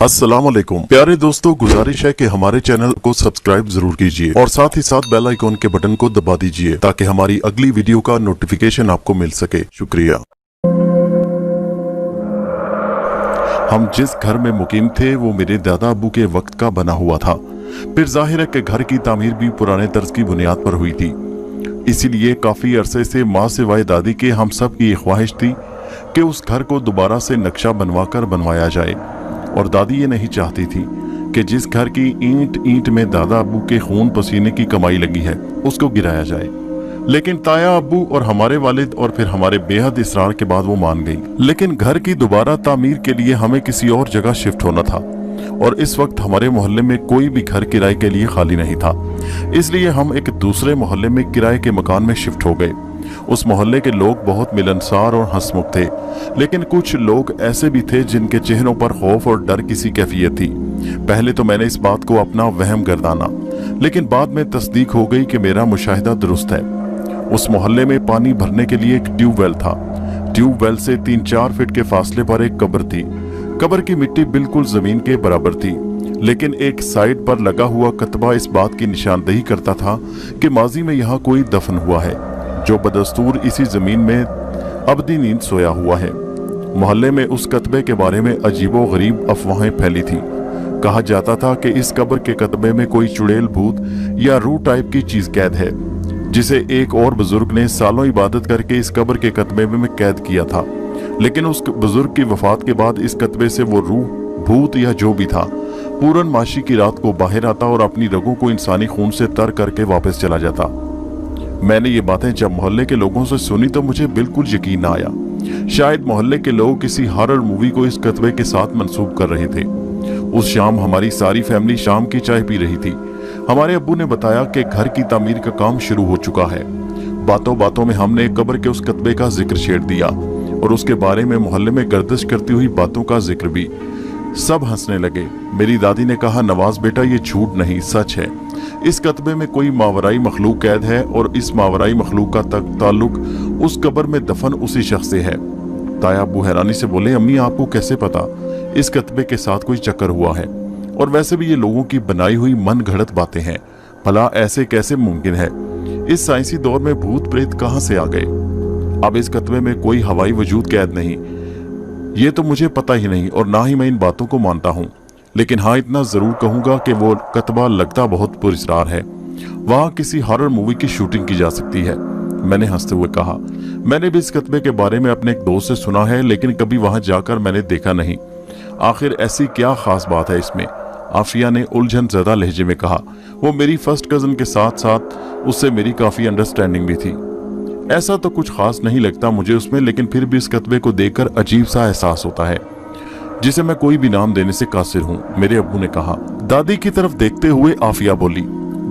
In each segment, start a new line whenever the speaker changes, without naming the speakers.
अस्सलाम वालेकुम प्यारे दोस्तों, गुजारिश है कि हमारे चैनल को सब्सक्राइब जरूर कीजिए और साथ ही साथ बेल आइकॉन के बटन को दबा दीजिए ताकि हमारी अगली वीडियो का नोटिफिकेशन आपको मिल सके। शुक्रिया। हम जिस घर में मुकीम थे वो मेरे दादा अबू के वक्त का बना हुआ था। फिर जाहिर है कि घर की तामीर भी पुराने तर्ज की बुनियाद पर हुई थी, इसीलिए काफी अरसे से माँ सिवाय दादी के हम सब की ख्वाहिश थी कि उस घर को दोबारा से नक्शा बनवाकर बनवाया जाए। और दादी ये नहीं चाहती थी कि जिस घर की ईंट ईंट में दादा अब्बू के खून पसीने की कमाई लगी है उसको गिराया जाए। लेकिन ताया अब्बू और हमारे वालिद और फिर हमारे बेहद इसरार के बाद वो मान गई। लेकिन घर की दोबारा तामीर के लिए हमें किसी और जगह शिफ्ट होना था और इस वक्त हमारे मोहल्ले में कोई भी घर किराए के लिए खाली नहीं था, इसलिए हम एक दूसरे मोहल्ले में किराए के मकान में शिफ्ट हो गए। उस मोहल्ले के लोग बहुत मिलनसार और हंसमुख थे, लेकिन कुछ लोग ऐसे भी थे जिनके चेहरों पर खौफ और डर की सी कैफियत थी। पहले तो मैंने इस बात को अपना वहम गर्दाना, लेकिन बाद में तस्दीक हो गई कि मेरा मुशाहिदा दुरुस्त है। उस मोहल्ले में पानी भरने के लिए एक ट्यूबवेल था। ट्यूबवेल से 3-4 फीट के फासले पर एक कब्र थी। कब्र की मिट्टी बिल्कुल जमीन के बराबर थी, लेकिन एक साइड पर लगा हुआ कतबा इस बात की निशानदेही करता था कि माजी में यहाँ कोई दफन हुआ है, जो बदस्तूर इसी जमीन में अबदी नींद सोया हुआ है। मोहल्ले में उस कतबे के बारे में अजीबो गरीब अफवाहें फैली थी। कहा जाता था कि इस कब्र के कतबे में कोई चुड़ैल भूत या रूह टाइप की चीज कैद है, जिसे एक और बुजुर्ग ने सालों इबादत करके इस कब्र के कतबे में कैद किया था। लेकिन उस बुजुर्ग की वफात के बाद इस कतबे से वो रूह, भूत या जो भी था, पूरन माशी की रात को बाहर आता और अपनी रगों को इंसानी खून से तर करके वापस चला जाता। मैंने ये बातें जब मोहल्ले के लोगों से सुनी तो मुझे बिल्कुल यकीन ना आया। शायद मोहल्ले के लोग किसी हॉरर मूवी को इस कतबे के साथ मंसूब कर रहे थे। उस शाम हमारी सारी फैमिली शाम की चाय पी रही थी। हमारे अब्बू ने बताया कि घर की तामीर का काम शुरू हो चुका है। बातों बातों में हमने कब्र के उस कतबे का जिक्र छेड़ दिया और उसके बारे में मोहल्ले में गर्दिश करती हुई बातों का जिक्र भी। सब हंसने लगे। मेरी दादी ने कहा, नवाज बेटा ये झूठ नहीं सच है। इस कतबे में कोई मावराई मखलूक कैद है और इस मावराई मखलूक का ताल्लुक उस कब्र में दफन उसी शख्स से है। ताया अब्बू हैरानी से बोले, अम्मी आपको कैसे पता इस कतबे के साथ कोई चक्कर हुआ है? और वैसे भी ये लोगों की बनाई हुई मन घड़त बातें हैं, भला ऐसे कैसे मुमकिन है? इस साइंसी दौर में भूत प्रेत कहां से आ गए? अब इस कतबे में कोई हवाई वजूद कैद नहीं, ये तो मुझे पता ही नहीं और ना ही मैं इन बातों को मानता हूँ। लेकिन हाँ, इतना जरूर कहूंगा कि वो कतबा लगता बहुत पुरस्कार है। वहां किसी हॉरर मूवी की शूटिंग की जा सकती है। मैंने हंसते हुए कहा, मैंने भी इस कतबे के बारे में अपने एक दोस्त से सुना है, लेकिन कभी वहां जाकर मैंने देखा नहीं। आखिर ऐसी क्या खास बात है इसमें? आफिया ने उलझन ज़्यादा लहजे में कहा। वो मेरी फर्स्ट कजन के साथ साथ उससे मेरी काफी अंडरस्टैंडिंग भी थी। ऐसा तो कुछ खास नहीं लगता मुझे उसमें, लेकिन फिर भी इस कतबे को देखकर अजीब सा एहसास होता है, जिसे मैं कोई भी नाम देने से कासिर हूँ, मेरे अब्बू ने कहा। दादी की तरफ देखते हुए आफिया बोली,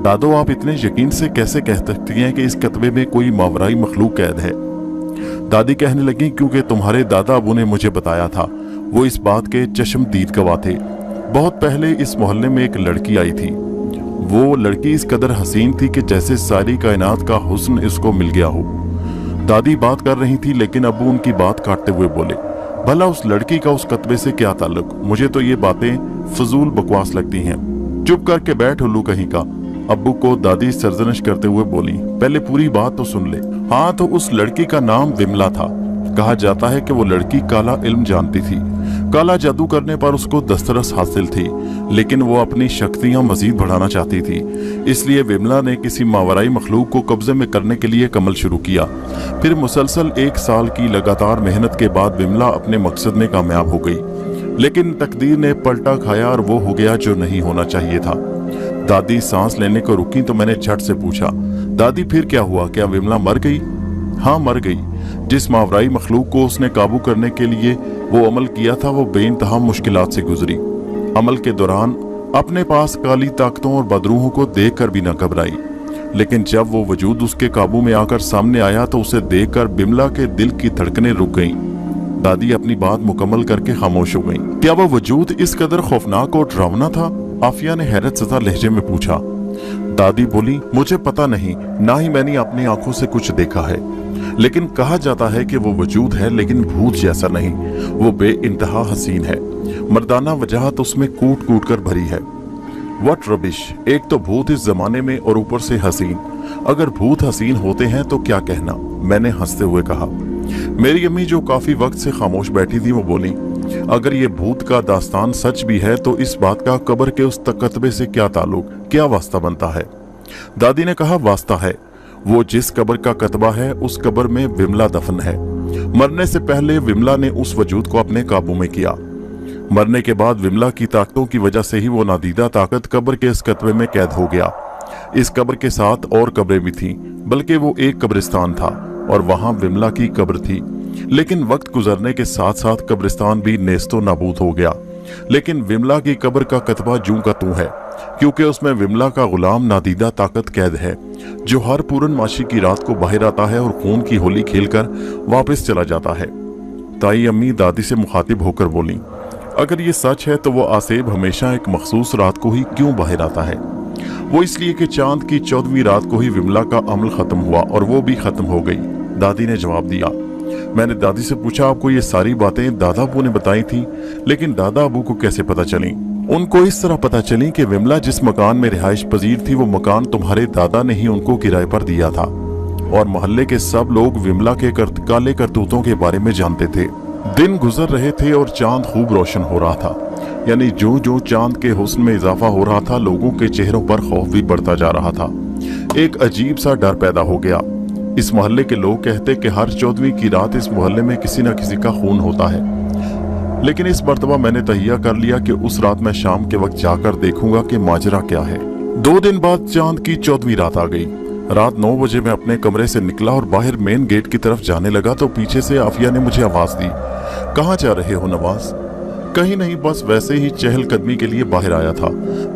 दादो आप इतने यकीन से कैसे कह सकती हैं कि इस कतबे में कोई मावराई मखलूक कैद है? दादी कहने लगी, क्योंकि तुम्हारे दादा अबू ने मुझे बताया था। वो इस बात के चश्मदीद गवाह थे। बहुत पहले इस मोहल्ले में एक लड़की आई थी। वो लड़की इस कदर हसीन थी कि जैसे सारी कायनात का हुस्न इसको मिल गया हो। दादी बात कर रही थी, लेकिन अबू उनकी बात काटते हुए बोले, भला उस लड़की का उस कतबे से क्या ताल्लुक? मुझे तो ये बातें फजूल बकवास लगती हैं। चुप करके बैठ उल्लू कहीं का। अब्बू को दादी सरजनिश करते हुए बोली, पहले पूरी बात तो सुन ले। हाँ, तो उस लड़की का नाम विमला था। कहा जाता है कि वो लड़की काला इल्म जानती थी। काला जादू करने पर उसको दस्तरस हासिल थी, लेकिन वो अपनी शक्तियां मजीद बढ़ाना चाहती थी। इसलिए विमला ने किसी मावराई मखलूक को कब्जे में करने के लिए कमल शुरू किया। फिर मुसलसल 1 साल की लगातार मेहनत के बाद विमला अपने मकसद में कामयाब हो गई। लेकिन तकदीर ने पलटा खाया और वो हो गया जो नहीं होना चाहिए था। दादी सांस लेने को रुकी तो मैंने झट से पूछा, दादी फिर क्या हुआ? क्या विमला मर गई? हाँ, मर गई। जिस मावराई मखलूक को उसने काबू करने के लिए वो अमल किया था, वो बेइंतहा मुश्किलात से गुजरी। अमल के दौरान अपने पास काली ताकतों और बदरूहों को देखकर भी न घबराई, लेकिन जब वो वजूद उसके काबू में आकर सामने आया तो उसे देखकर बिमला के दिल की धड़कनें रुक गईं। दादी अपनी बात मुकम्मल करके खामोश हो गईं। क्या वो वजूद इस कदर खौफनाक और डरावना था? आफिया ने हैरत ज़दा लहजे में पूछा। दादी बोली, मुझे पता नहीं, ना ही मैंने अपनी आंखों से कुछ देखा है, लेकिन कहा जाता है कि वो वजूद है, लेकिन भूत जैसा नहीं। वो बेइंतहा हसीन है। मर्दाना वजाहत उसमें कूट कूट कर भरी है। व्हाट रबिश, एक तो भूत इस जमाने में और ऊपर से हसीन। अगर भूत हसीन होते हैं तो क्या कहना, मैंने हंसते हुए कहा। मेरी अम्मी जो काफी वक्त से खामोश बैठी थी वो बोली, अगर ये भूत का दास्तान सच भी है तो इस बात का कब्र के उस कतबे से क्या ताल्लुक, क्या वास्ता बनता है। दादी ने कहा, वास्ता है, वो जिस कब्र का कतबा है उस कब्र में विमला दफन है। मरने से पहले विमला ने उस वजूद को अपने काबू में किया। मरने के बाद विमला की ताकतों की वजह से ही वो नादीदा ताकत कब्र के इस कतबे में कैद हो गया। इस कब्र के साथ और कब्रें भी थीं, बल्कि वो एक कब्रिस्तान था और वहां विमला की कब्र थी। लेकिन वक्त गुजरने के साथ साथ कब्रिस्तान भी नेस्तो नाबूद हो गया। लेकिन विमला की कब्र का कतबा जूं का तूं है, क्योंकि उसमें विमला का गुलाम नादीदा ताकत कैद है, जो हर पूरनमाशी की रात को बाहर आता है और खून की होली खेलकर वापस चला जाता है। ताई अम्मी दादी से मुखातिब होकर बोली, अगर ये सच है तो वो आसेब हमेशा एक मखसूस रात को ही क्यों बाहर आता है? वो इसलिए कि चांद की 14वीं रात को ही विमला का अमल खत्म हुआ और वो भी खत्म हो गई, दादी ने जवाब दिया। मैंने दादी से पूछा, आपको ये सारी बातें दादा अबू ने बताई थी, लेकिन दादा अबू को कैसे पता चली? उनको इस तरह पता चली कि विमला जिस मकान में रिहाइश पजीर थी वो मकान तुम्हारे दादा ने ही उनको किराए पर दिया था और मोहल्ले के सब लोग विमला के काले करतूतों के बारे में जानते थे। दिन गुजर रहे थे और चांद खूब रोशन हो रहा था, यानी जो जो चांद के हुस्न में इजाफा हो रहा था लोगों के चेहरों पर खौफ भी बढ़ता जा रहा था। एक अजीब सा डर पैदा हो गया। इस मोहल्ले के लोग कहते कि हर 14वीं की रात इस मोहल्ले में किसी न किसी का खून होता है, लेकिन इस मर्तबा मैंने तहिया कर लिया कि उस रात मैं शाम के वक्त जाकर देखूंगा कि माजरा क्या है। 2 दिन बाद चांद की 14वीं रात आ गई। रात 9 बजे मैं अपने कमरे से निकला और बाहर मेन गेट की तरफ जाने लगा तो पीछे से आफिया ने मुझे आवाज दी, कहाँ जा रहे हो नवाज? कहीं नहीं, बस वैसे ही चहलकदमी के लिए बाहर आया था,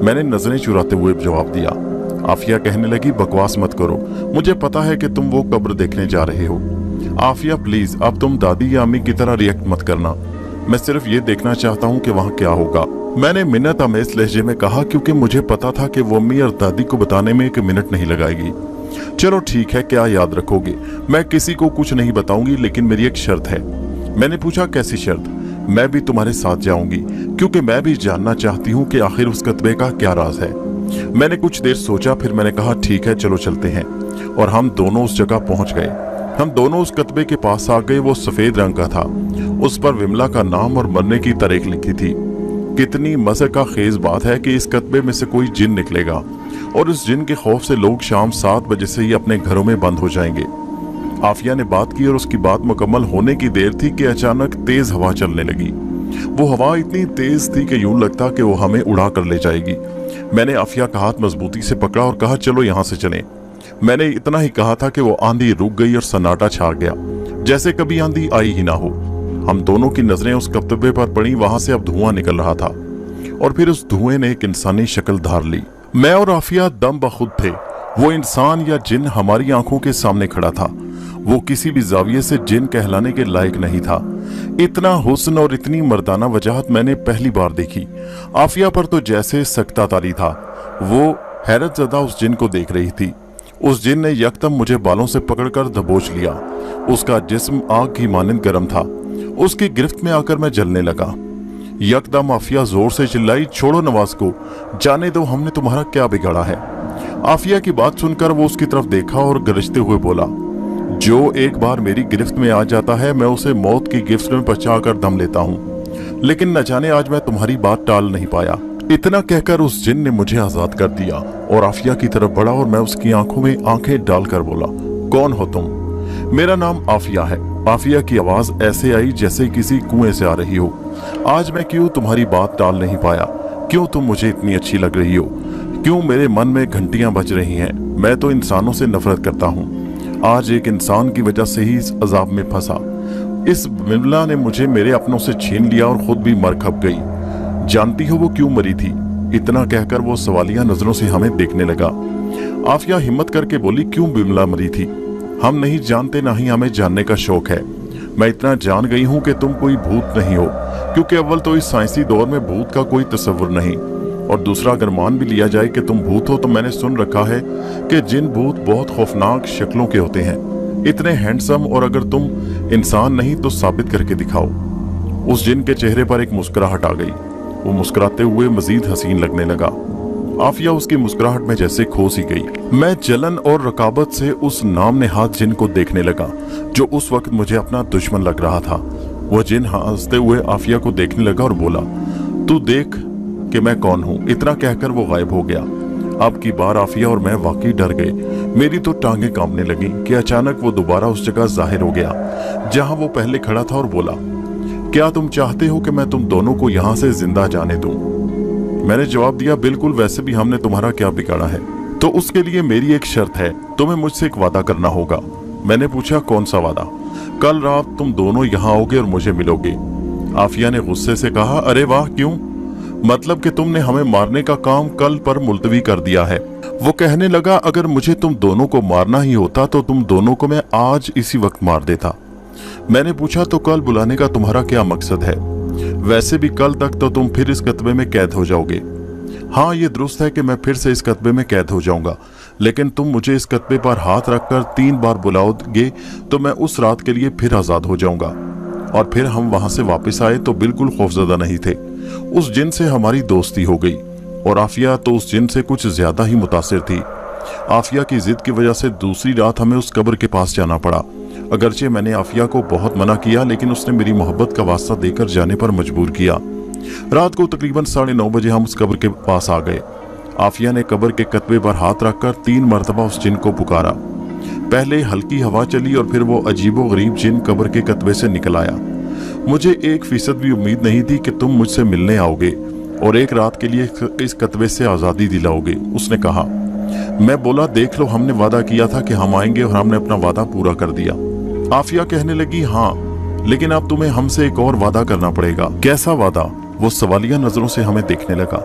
मैंने नजरें चुराते हुए जवाब दिया। आफिया कहने लगी, बकवास मत करो, मुझे पता है कि तुम वो कब्र देखने जा रहे हो। आफिया प्लीज, अब तुम दादी या अम्मी की तरह रिएक्ट मत करना, मैं सिर्फ ये देखना चाहता हूँ कि वहाँ क्या होगा, मैंने मिन्नत आमेज लहजे में कहा, क्योंकि मुझे पता था कि वो अम्मी और दादी को बताने में 1 मिनट नहीं लगाएगी। चलो ठीक है, क्या याद रखोगे? मैं किसी को कुछ नहीं बताऊंगी, लेकिन मेरी एक शर्त है। मैंने पूछा, कैसी शर्त? मैं भी तुम्हारे साथ जाऊंगी, क्योंकि मैं भी जानना चाहती हूँ कि आखिर उस कतबे का क्या राज है। मैंने कुछ देर सोचा, फिर मैंने कहा, ठीक है चलो चलते हैं। और हम दोनों उस जगह पहुंच गए। हम दोनों उस कतबे के पास आ गए। वो सफेद रंग का था, उस पर विमला का नाम और मरने की तारीख लिखी थी। कितनी मजे का खेज बात है कि इस कतबे में से कोई जिन निकलेगा और उस जिन के खौफ से लोग शाम 7 बजे से ही अपने घरों में बंद हो जाएंगे। आफिया ने बात की और उसकी बात मुकम्मल होने की देर थी कि अचानक तेज हवा चलने लगी। वो हवा इतनी तेज थी कि यूं लगता कि वो हमें उड़ा कर ले जाएगी। मैंने आफिया का हाथ मजबूती से पकड़ा और कहा, चलो यहाँ से चलें। मैंने इतना ही कहा था कि वो आंधी रुक गई और सन्नाटा छा गया, जैसे कभी आंधी आई ही ना हो। हम दोनों की नजरें उस कतबे पर पड़ी। वहां से अब धुआं निकल रहा था और फिर उस धुएं ने एक इंसानी शक्ल धार ली। मैं और आफिया दम बखुद थे। वो इंसान या जिन हमारी आंखों के सामने खड़ा था। वो किसी भी जाविये से जिन कहलाने के लायक नहीं था। इतना हुस्न और इतनी मर्दाना वजाहत मैंने पहली बार देखी। आफिया पर तो जैसे सकता तारी था। वो हैरत ज़दा उस जिन को देख रही थी। उस जिन ने यकदम मुझे बालों से पकड़कर दबोच लिया। उसका जिस्म आग की मानंद गर्म था। उसकी गिरफ्त में आकर मैं जलने लगा। यकदम आफिया जोर से चिल्लाई, छोड़ो नवाज को, जाने दो, हमने तुम्हारा क्या बिगाड़ा है। आफिया की बात सुनकर वो उसकी तरफ देखा और गरजते हुए बोला, जो एक बार मेरी गिरफ्त में आ जाता है मैं उसे मौत की गिरफ्त में बचा कर दम लेता हूँ, लेकिन न जाने आज मैं तुम्हारी बात टाल नहीं पाया। इतना कहकर उस जिन ने मुझे आजाद कर दिया और आफिया की तरफ बढ़ा और मैं उसकी आंखों में आंखें डालकर बोला, कौन हो तुम? मेरा नाम आफिया है। आफिया की आवाज ऐसे आई जैसे किसी कुएं से आ रही हो। आज मैं क्यों तुम्हारी बात टाल नहीं पाया? क्यों तुम मुझे इतनी अच्छी लग रही हो? क्यों मेरे मन में घंटियां बज रही हैं? मैं तो इंसानों से नफरत करता हूँ। आज एक इंसान की वजह से ही इस अजाब में फंसा। इस विमला ने मुझे मेरे अपनों से छीन लिया और खुद भी मर खप गई। जानती हो वो क्यों मरी थी? इतना कहकर वो सवालिया नजरों से हमें देखने लगा। आफिया हिम्मत करके बोली, क्यों विमला मरी थी? हम नहीं जानते, ना ही हमें जानने का शौक है। मैं इतना जान गई हूँ कि तुम कोई भूत नहीं हो, क्योंकि अव्वल तो इस साइंसी दौर में भूत का कोई तस्वुर नहीं, और दूसरा अगर मान भी लिया जाए कि तुम भूत हो तो मैंने सुन रखा है कि जिन भूत बहुत खौफनाक शक्लों के होते हैं, इतने हैंडसम, और अगर तुम इंसान नहीं तो साबित करके दिखाओ। उस जिन के चेहरे पर एक मुस्कुराहट आ गई। वो मुस्कुराते हुए मजीद हसीन लगने लगा। आफिया उसकी मुस्कुराहट में जैसे खो सी गई। मैं जलन और रकाबत से उस नाम नेहाद जिन को देखने लगा जो उस वक्त मुझे अपना दुश्मन लग रहा था। वह जिन हंसते हुए आफिया को देखने लगा और बोला, तू देख कि मैं कौन हूँ। इतना कहकर वो गायब हो गया। अब की बार आफिया और मैं वाकई डर गए। मेरी तो टांगें कांपने लगी कि अचानक वो दोबारा उस जगह जाहिर हो गया जहां वो पहले खड़ा था और बोला, क्या तुम चाहते हो कि मैं तुम दोनों को यहाँ से जिंदा जाने दूं? मैंने जवाब दिया, बिल्कुल, वैसे भी हमने तुम्हारा क्या बिगाड़ा है। तो उसके लिए मेरी एक शर्त है, तुम्हें मुझसे एक वादा करना होगा। मैंने पूछा, कौन सा वादा? कल रात तुम दोनों यहाँ आओगे और मुझे मिलोगे। आफिया ने गुस्से से कहा, अरे वाह, क्यों? मतलब कि तुमने हमें मारने का काम कल पर मुलतवी कर दिया है। वो कहने लगा, अगर मुझे तुम दोनों को मारना ही होता तो तुम दोनों को मैं आज इसी वक्त मार देता। मैंने पूछा, तो कल बुलाने का तुम्हारा क्या मकसद है? वैसे भी कल तक तो तुम फिर इस कत्बे में कैद हो जाओगे। हाँ, ये दुरुस्त है कि मैं फिर से इस कत्बे में कैद हो जाऊंगा, लेकिन तुम मुझे इस कत्बे पर हाथ रखकर 3 बार बुलाओगे तो मैं उस रात के लिए फिर आजाद हो जाऊंगा। और फिर हम वहां से वापस आए तो बिल्कुल खौफजदा नहीं थे। उस जिन से हमारी दोस्ती हो गई और आफिया तो उस जिन से कुछ ज्यादा ही मुतासिर थी। आफिया की जिद की वजह से दूसरी रात हमें उस कब्र के पास जाना पड़ा। अगरचे मैंने आफिया को बहुत मना किया, लेकिन उसने मेरी मोहब्बत का वास्ता देकर जाने पर मजबूर किया। रात को तकरीबन 9:30 बजे हम उस कब्र के पास आ गए। आफिया ने कब्र के कतबे पर हाथ रखकर 3 मरतबा उस जिन को पुकारा। पहले हल्की हवा चली और फिर वो अजीबो गरीब जिन कब्र के कतबे से निकल आया। मुझे 1% भी उम्मीद नहीं थी कि तुम मुझसे मिलने आओगे और एक रात के लिए इस कतबे से आज़ादी दिलाओगे, उसने कहा। मैं बोला, देख लो, हमने वादा किया था कि हम आएंगे और हमने अपना वादा पूरा कर दिया। आफिया कहने लगी, हाँ, लेकिन अब तुम्हें हमसे एक और वादा करना पड़ेगा। कैसा वादा? वो सवालिया नजरों से हमें देखने लगा।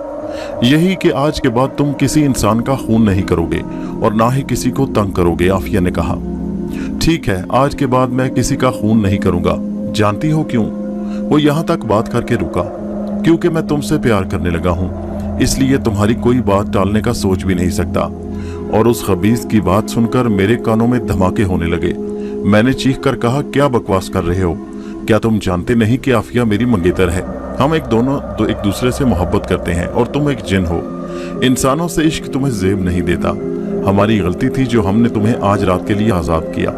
यही कि आज के बाद तुम किसी इंसान का खून नहीं करोगे और ना ही किसी को तंग करोगे। आफिया ने कहा, ठीक है, आज के बाद मैं किसी का खून नहीं करूंगा। जानती हो क्यों? वो यहाँ तक बात करके रुका। क्योंकि मैं तुमसे प्यार करने लगा हूँ, इसलिए तुम्हारी कोई बात टालने का सोच भी नहीं सकता। और उस खबीस की बात सुनकर मेरे कानों में धमाके होने लगे। मैंने चीख कर कहा, क्या बकवास कर रहे हो? क्या तुम जानते नहीं कि आफिया मेरी मंगेतर है? हम एक दूसरे से मोहब्बत करते हैं और तुम एक जिन हो। इंसानों से इश्क तुम्हें जेब नहीं देता। हमारी गलती थी जो हमने तुम्हें आज रात के लिए आजाद किया।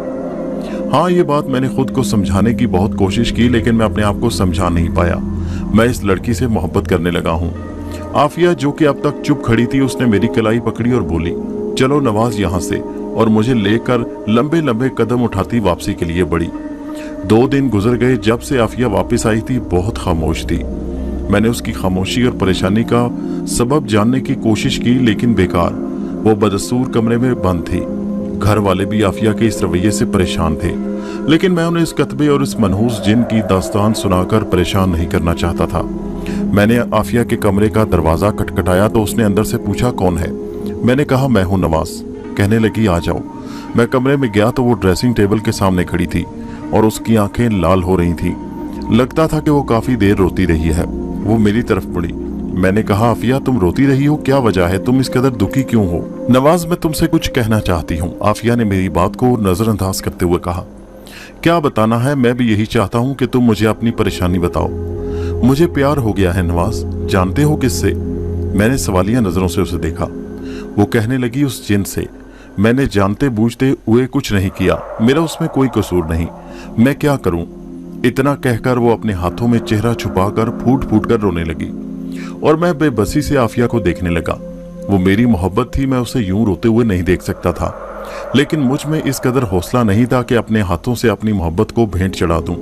हाँ, ये बात मैंने खुद को समझाने की बहुत कोशिश की, लेकिन मैं अपने आप को समझा नहीं पाया। मैं इस लड़की से मोहब्बत करने लगा हूँ। आफिया, जो कि अब तक चुप खड़ी थी, उसने मेरी कलाई पकड़ी और बोली, चलो नवाज यहाँ से, और मुझे लेकर लंबे लंबे कदम उठाती वापसी के लिए बढ़ी। 2 दिन गुजर गए। जब से आफिया वापस आई थी, बहुत खामोश थी। मैंने उसकी खामोशी और परेशानी का सबब जानने की कोशिश की, लेकिन बेकार। वो बदस्तूर कमरे में बंद थी। घर वाले भी आफिया के इस रवैये से परेशान थे, लेकिन मैं उन्हें इस कतबे और इस मनहूस जिन की दास्तान सुनाकर परेशान नहीं करना चाहता था। मैंने आफिया के कमरे का दरवाजा खटखटाया तो उसने अंदर से पूछा, कौन है? मैंने कहा, मैं हूं नवाज। कहने लगी, आ जाओ। मैं कमरे में गया तो वो ड्रेसिंग टेबल के सामने खड़ी थी और उसकी आंखें लाल हो रही थी। लगता था कि वो काफी देर रोती रही है। वो मेरी तरफ मुड़ी। मैंने कहा, आफिया, तुम रोती रही हो, क्या वजह है? तुम इस कदर दुखी क्यों हो? नवाज, मैं तुमसे कुछ कहना चाहती हूँ। आफिया ने मेरी बात को नजरअंदाज करते हुए कहा, क्या बताना है? मैं भी यही चाहता हूँ कि तुम मुझे अपनी परेशानी बताओ। मुझे प्यार हो गया है नवाज। जानते हो किससे? मैंने सवालिया नजरों से उसे देखा। वो कहने लगी, उस जिन से। मैंने जानते बूझते हुए कुछ नहीं किया। मेरा उसमें कोई कसूर नहीं। मैं क्या करूं? इतना कहकर वो अपने हाथों में चेहरा छुपाकर फूट फूट कर रोने लगी और मैं बेबसी से आफिया को देखने लगा। वो मेरी मोहब्बत थी, मैं उसे यूं रोते हुए नहीं देख सकता था, लेकिन मुझ में इस कदर हौसला नहीं था कि अपने हाथों से अपनी मोहब्बत को भेंट चढ़ा दूं।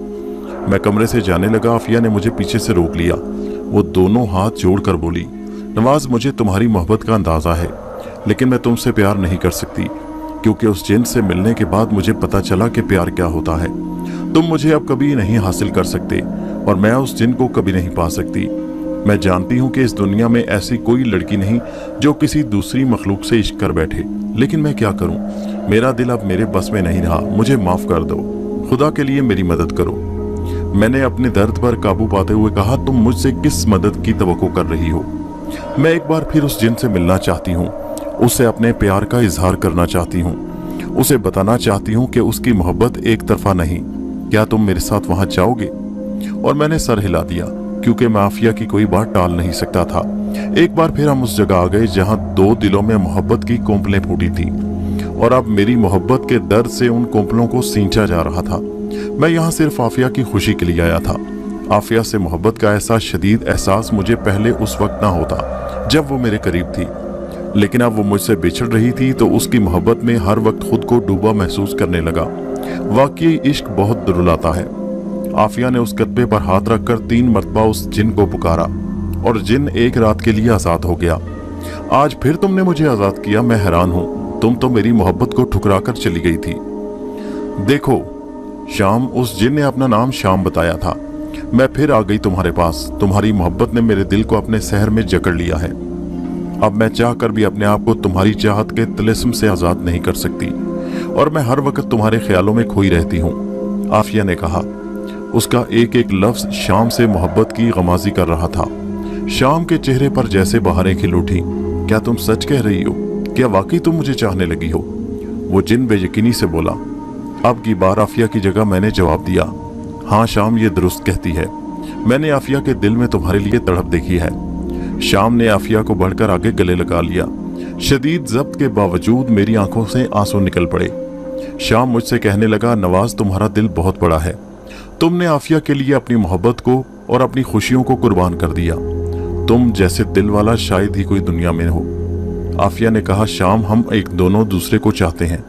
मैं कमरे से जाने लगा। आफिया ने मुझे पीछे से रोक लिया। वो दोनों हाथ जोड़कर बोली, नवाज, मुझे तुम्हारी मोहब्बत का अंदाजा है, लेकिन मैं तुमसे प्यार नहीं कर सकती, क्योंकि उस जिन से मिलने के बाद मुझे पता चला कि प्यार क्या होता है। तुम मुझे अब कभी नहीं हासिल कर सकते और मैं उस जिन को कभी नहीं पा सकती। मैं जानती हूँ कि इस दुनिया में ऐसी कोई लड़की नहीं जो किसी दूसरी मखलूक से इश्क कर बैठे, लेकिन मैं क्या करूँ? मेरा दिल अब मेरे बस में नहीं रहा। मुझे माफ कर दो। खुदा के लिए मेरी मदद करो। मैंने अपने दर्द पर काबू पाते हुए कहा, तुम मुझसे किस मदद की तवक्को कर रही हो? मैं एक बार फिर उस जिन से मिलना चाहती हूँ। उसे अपने प्यार का इजहार करना चाहती हूँ। उसे बताना चाहती हूँ कि उसकी मोहब्बत एक तरफा नहीं। क्या तुम मेरे साथ वहां जाओगे? और मैंने सर हिला दिया, क्योंकि मैं आफिया की कोई बात टाल नहीं सकता था। एक बार फिर हम उस जगह आ गए जहां दो दिलों में मोहब्बत की कोंपलें फूटी थी, और अब मेरी मोहब्बत के दर्द से उन कोंपलों को सींचा जा रहा था। मैं यहाँ सिर्फ आफिया की खुशी के लिए आया था। आफिया से मोहब्बत का ऐसा शदीद एहसास मुझे पहले उस वक्त ना होता जब वो मेरे करीब थी, लेकिन अब वो मुझसे बिछड़ रही थी तो उसकी मोहब्बत में हर वक्त खुद को डूबा महसूस करने लगा। वाकई इश्क बहुत दुर्लाता है। आफिया ने उस कत्बे पर हाथ रखकर 3 मरतबा उस जिन को पुकारा, और जिन एक रात के लिए आजाद हो गया। आज फिर तुमने मुझे आजाद किया, मैं हैरान हूं। तुम तो मेरी मोहब्बत को ठुकरा कर चली गई थी। देखो शाम, उस जिन ने अपना नाम शाम बताया था। मैं फिर आ गई तुम्हारे पास। तुम्हारी मोहब्बत ने मेरे दिल को अपने सहर में जकड़ लिया है। अब मैं चाह कर भी अपने आप को तुम्हारी चाहत के तिलिस्म से आजाद नहीं कर सकती, और मैं हर वक्त तुम्हारे ख्यालों में खोई रहती हूँ। आफिया ने कहा। उसका एक एक लफ्ज शाम से मोहब्बत की गमाजी कर रहा था। शाम के चेहरे पर जैसे बहारें खिल उठी। क्या तुम सच कह रही हो? क्या वाकई तुम मुझे चाहने लगी हो? वो जिन बेयकीनी से बोला। अब की बार आफिया की जगह मैंने जवाब दिया, हाँ शाम, ये दुरुस्त कहती है। मैंने आफिया के दिल में तुम्हारे लिए तड़प देखी है। शाम ने आफिया को बढ़कर आगे गले लगा लिया। शदीद जब्त के बावजूद मेरी आंखों से आंसू निकल पड़े। शाम मुझसे कहने लगा, नवाज तुम्हारा दिल बहुत बड़ा है। तुमने आफिया के लिए अपनी मोहब्बत को और अपनी खुशियों को कुर्बान कर दिया। तुम जैसे दिल वाला शायद ही कोई दुनिया में हो। आफिया ने कहा, शाम, हम एक दोनों दूसरे को चाहते हैं,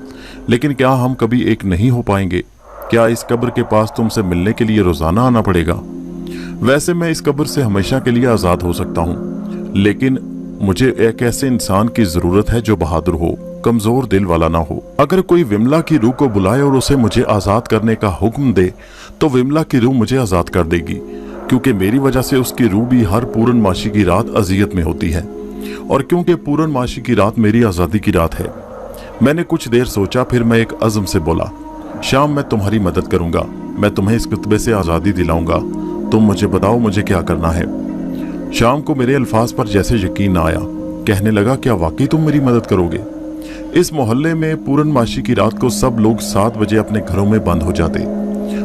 लेकिन क्या हम कभी एक नहीं हो पाएंगे? क्या इस कब्र के पास तुमसे मिलने के लिए रोजाना आना पड़ेगा? वैसे मैं इस कब्र से हमेशा के लिए आजाद हो सकता हूँ, लेकिन मुझे एक ऐसे इंसान की जरूरत है जो बहादुर हो, कमजोर दिल वाला ना हो। अगर कोई विमला की रूह को बुलाए और उसे मुझे आजाद करने का हुक्म दे तो विमला की रूह मुझे आजाद कर देगी, क्योंकि मेरी वजह से उसकी रूह भी हर पूर्णमासी की रात अजियत में होती है, और क्योंकि पूर्णमासी की रात मेरी आजादी की रात है। मैंने कुछ देर सोचा, फिर मैं एक अज़म से बोला, शाम, मैं तुम्हारी मदद करूंगा। मैं तुम्हें इस कुतबे से आज़ादी दिलाऊंगा। तुम मुझे बताओ मुझे क्या करना है। शाम को मेरे अल्फाज पर जैसे यकीन ना आया। कहने लगा, क्या वाकई तुम मेरी मदद करोगे? इस मोहल्ले में पूर्णमासी की रात को सब लोग 7 बजे अपने घरों में बंद हो जाते।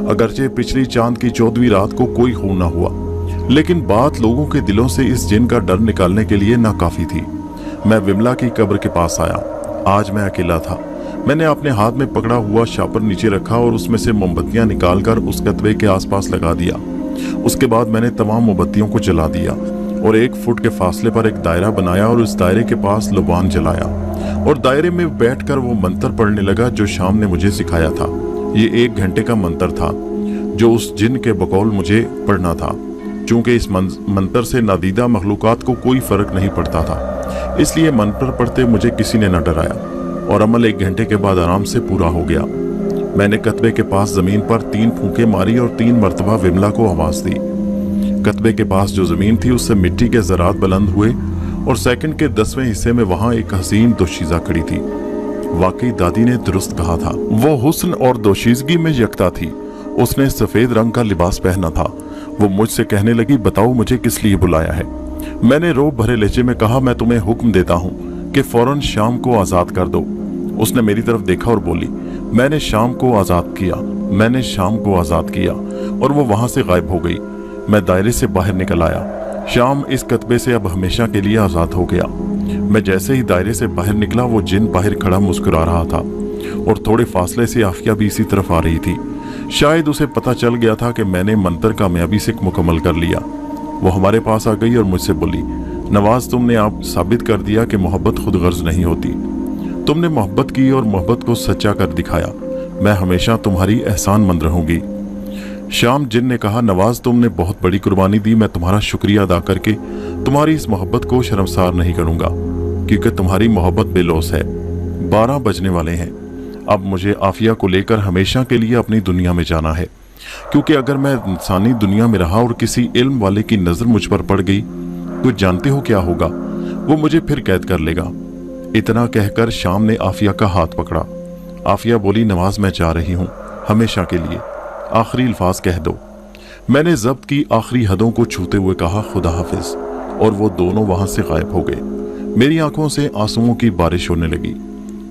अगरचे पिछली चांद की 14वीं रात को कोई खून ना हुआ, लेकिन बात लोगों के दिलों से इस जिन का डर निकालने के लिए नाकाफी थी। मैं विमला की कब्र के पास आया। आज मैं अकेला था। मैंने अपने हाथ में पकड़ा हुआ शापर नीचे रखा और उसमें से मोमबत्तियां निकालकर उस कत्बे के आसपास लगा दिया। उसके बाद मैंने तमाम मोमबत्तियों को जला दिया और 1 फुट के फासले पर एक दायरा बनाया और उस दायरे के पास लुबान जलाया, और दायरे में बैठकर वो मंत्र पढ़ने लगा जो शाम ने मुझे सिखाया था। ये 1 घंटे का मंत्र था जो उस जिन के बकौल मुझे पढ़ना था। चूंकि इस मंत्र से नादीदा मखलूकात को कोई फर्क नहीं पड़ता था, इसलिए मंत्र पढ़ते मुझे किसी ने न डराया, और अमल 1 घंटे के बाद आराम से पूरा हो गया। मैंने कत्बे के पास जमीन पर 3 फूंके मारी और 3 मरतबा विमला को आवाज दी। कत्बे के पास जो जमीन थी उससे मिट्टी के ज़रात बुलंद हुए, और सेकंड के 10वें हिस्से में वहां एक हसीन दोशीज़ा खड़ी थी। वाकई दादी ने दुरुस्त कहा था। वो हुस्न और दोशीज़गी में यकता थी। उसने सफेद रंग का लिबास पहना था। वो मुझसे कहने लगी, बताओ मुझे किस लिए बुलाया है? मैंने रोब भरे लहजे में कहा, मैं तुम्हें हुक्म देता हूँ कि फौरन शाम को आज़ाद कर दो। उसने मेरी तरफ देखा और बोली, मैंने शाम को आज़ाद किया, मैंने शाम को आज़ाद किया, और वो वहां से गायब हो गई। मैं दायरे से बाहर निकल आया। शाम इस कत्बे से अब हमेशा के लिए आज़ाद हो गया। मैं जैसे ही दायरे से बाहर निकला, वो जिन बाहर खड़ा मुस्कुरा रहा था, और थोड़े फासले से आफिया भी इसी तरफ आ रही थी। शायद उसे पता चल गया था कि मैंने मंत्र कामयाबी से मुकम्मल कर लिया। वो हमारे पास आ गई और मुझसे बोली, नवाज, तुमने आप साबित कर दिया कि मोहब्बत खुद गर्ज नहीं होती। तुमने मोहब्बत की और मोहब्बत को सच्चा कर दिखाया। मैं हमेशा तुम्हारी एहसानमंद रहूंगी। शाम जिन ने कहा, नवाज, तुमने बहुत बड़ी कुर्बानी दी। मैं तुम्हारा शुक्रिया अदा करके तुम्हारी इस मोहब्बत को शर्मसार नहीं करूंगा, क्योंकि तुम्हारी मोहब्बत बेलौस है। 12 बजने वाले हैं। अब मुझे आफिया को लेकर हमेशा के लिए अपनी दुनिया में जाना है, क्योंकि अगर मैं इंसानी दुनिया में रहा और किसी इल्म वाले की नजर मुझ पर पड़ गई तो जानते हो क्या होगा? वो मुझे फिर कैद कर लेगा। इतना कहकर शाम ने आफिया का हाथ पकड़ा। आफिया बोली, नवाज, मैं जा रही हूँ हमेशा के लिए। आखिरी अल्फाज कह दो। मैंने जब्त की आखिरी हदों को छूते हुए कहा, खुदा हाफिज, और वो दोनों वहां से गायब हो गए। मेरी आंखों से आंसुओं की बारिश होने लगी।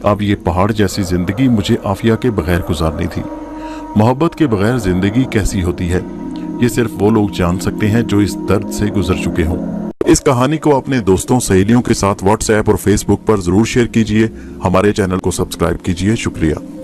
अब ये पहाड़ जैसी जिंदगी मुझे आफिया के बगैर गुजारनी थी। मोहब्बत के बगैर जिंदगी कैसी होती है, ये सिर्फ वो लोग जान सकते हैं जो इस दर्द से गुजर चुके हों। इस कहानी को अपने दोस्तों सहेलियों के साथ व्हाट्सएप और फेसबुक पर जरूर शेयर कीजिए। हमारे चैनल को सब्सक्राइब कीजिए। शुक्रिया।